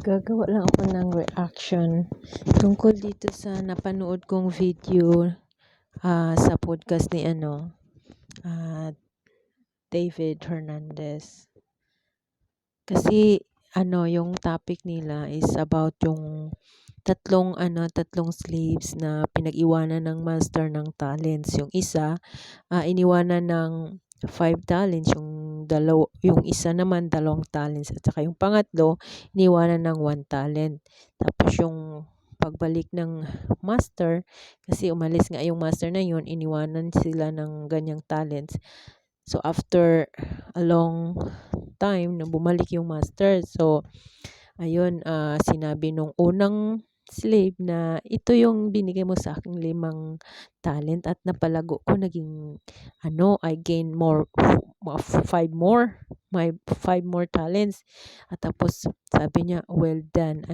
Gagawa lang ako ng reaction tungkol dito sa napanood kong video sa podcast ni David Hernandez. Kasi yung topic nila is about yung tatlong slaves na pinag-iwanan ng master ng talents. Yung isa iniwanan ng 5 talents, yung isa naman 2 talents, at saka yung pangatlo iniwanan ng 1 talent. Tapos yung pagbalik ng master, kasi umalis nga yung master na yun, iniwanan sila ng ganyang talents. So after a long time na bumalik yung master, so ayun, sinabi nung unang slave na ito yung binigay mo sa aking 5 talent at napalago ko, naging I gain more, 5 more, my 5 more talents. At tapos sabi niya, well done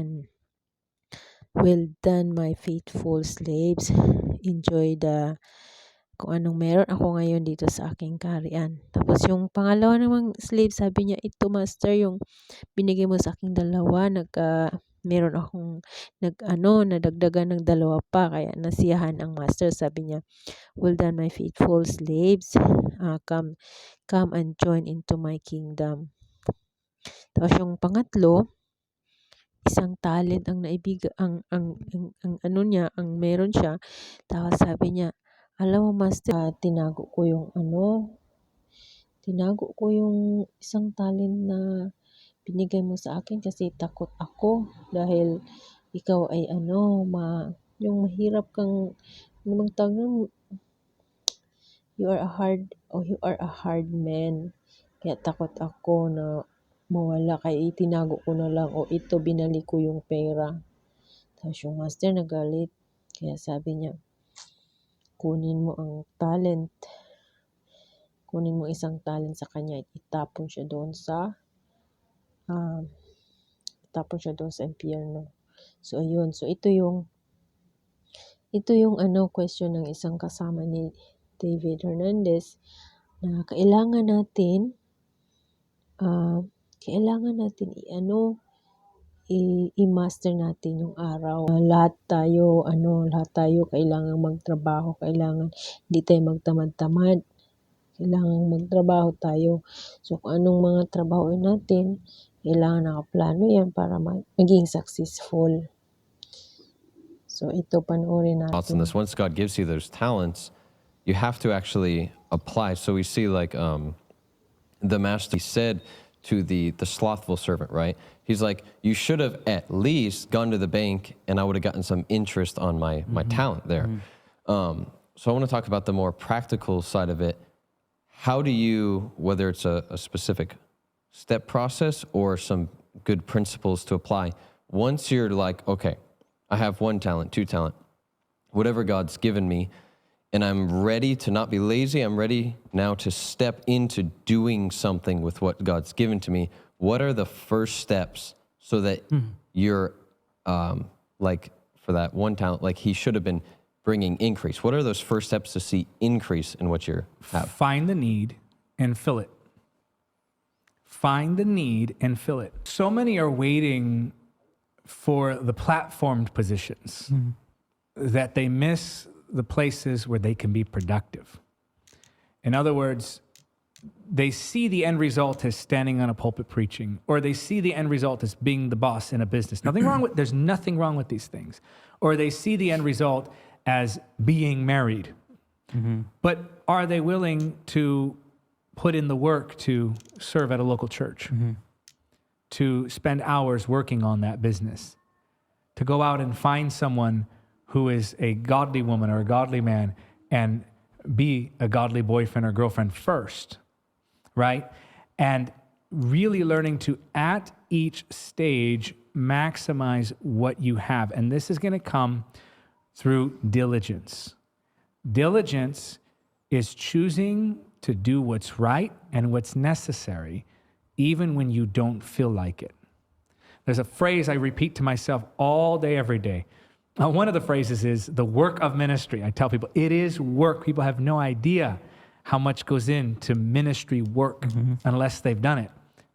my faithful slaves, enjoy kung anong meron ako ngayon dito sa aking kaharian. Tapos yung pangalawa namang slave, sabi niya, ito master, yung binigay mo sa aking 2, meron akong nadagdagan ng 2 pa, kaya nasiyahan ang master. Sabi niya, well done my faithful slaves, come and join into my kingdom. Tapos yung pangatlo, 1 talent ang naibigay, ang niya, ang meron siya. Tapos sabi niya, alam mo master, tinago ko yung 1 talent na binigay mo sa akin kasi takot ako dahil ikaw ay yung mahirap kang you are a hard man. Kaya takot ako na mawala, kaya itinago ko na lang, o ito binalik ko yung pera. Tapos yung master nagalit, kaya sabi niya, kunin mo 1 talent sa kanya, itapon siya doon sa impyerno. So ayun, so ito yung question ng isang kasama ni David Hernandez, na kailangan natin i-master natin yung araw. Lahat tayo kailangan magtrabaho, hindi tayo magtamad-tamad. Kailangan magtrabaho tayo. So kung anong mga trabaho natin, kailangan nakaplano yan para maging successful. So ito, panoorin natin. On this, once God gives you those talents, you have to actually apply. So we see like the master said to the slothful servant, right? He's like, you should have at least gone to the bank and I would have gotten some interest on my talent there. So I want to talk about the more practical side of it. How do you, whether it's a specific step process or some good principles to apply, once you're like, okay, I have 1 talent, 2 talent, whatever God's given me, and I'm ready to not be lazy, I'm ready now to step into doing something with what God's given to me. What are the first steps so that you're like for that 1 talent, like he should have been bringing increase? What are those first steps to see increase in what you have? Find the need and fill it. Find the need and fill it. So many are waiting for the platformed positions that they miss the places where they can be productive. In other words, they see the end result as standing on a pulpit preaching, or they see the end result as being the boss in a business. There's nothing wrong with these things. Or they see the end result as being married. But are they willing to put in the work to serve at a local church, to spend hours working on that business, to go out and find someone who is a godly woman or a godly man and be a godly boyfriend or girlfriend first, right? And really learning to, at each stage, maximize what you have. And this is going to come through diligence. Diligence is choosing to do what's right and what's necessary, even when you don't feel like it. There's a phrase I repeat to myself all day, every day. One of the phrases is the work of ministry. I tell people it is work. People have no idea how much goes into ministry work unless they've done it.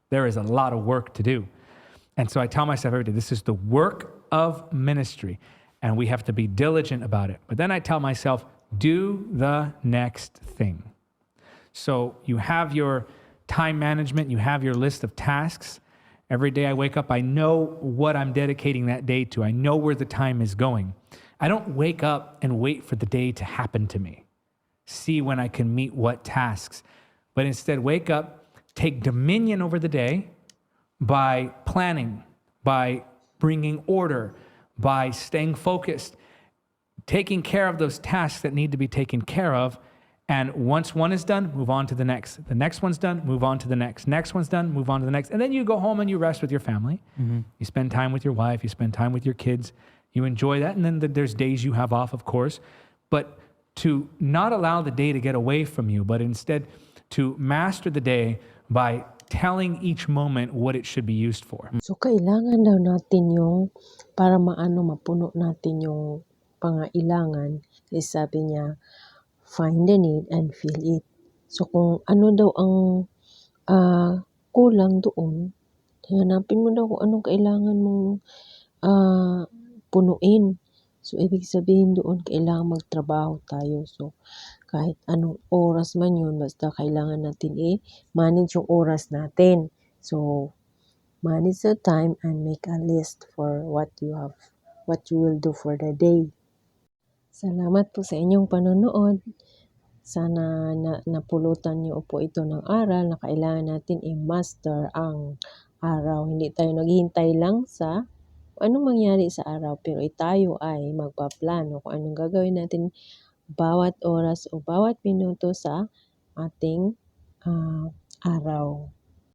There is a lot of work to do. And so I tell myself every day, this is the work of ministry, and we have to be diligent about it. But then I tell myself, do the next thing. So you have your time management, you have your list of tasks. Every day I wake up, I know what I'm dedicating that day to. I know where the time is going. I don't wake up and wait for the day to happen to me, see when I can meet what tasks, but instead wake up, take dominion over the day by planning, by bringing order, by staying focused, taking care of those tasks that need to be taken care of. And once one is done, move on to the next. The next one's done, move on to the next. Next one's done, move on to the next. And then you go home and you rest with your family. You spend time with your wife, you spend time with your kids. You enjoy that. And then there's days you have off, of course. But to not allow the day to get away from you, but instead to master the day by telling each moment what it should be used for. So, kailangan daw natin yung, para mapuno natin yung pangailangan, is sabi niya, find the need and fill it. So, kung ano daw ang kulang doon, hanapin mo daw kung anong kailangan mong punuin. So, ibig sabihin doon, kailangan magtrabaho tayo. So, kahit anong oras man yun, basta kailangan natin manage yung oras natin. So, manage the time and make a list for what you will do for the day. Salamat po sa inyong panonood. Sana napulutan niyo po ito ng aral na kailangan natin i-master ang araw. Hindi tayo naghihintay lang sa anong mangyari sa araw, pero tayo ay magpaplano kung anong gagawin natin bawat oras o bawat minuto sa ating araw.